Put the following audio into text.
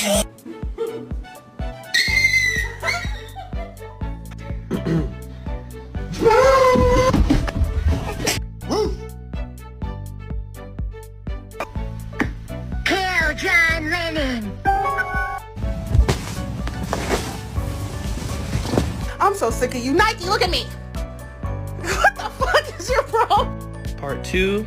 Kill John Lennon. I'm so sick of you. Nike, look at me. What the fuck is your problem? Part 2.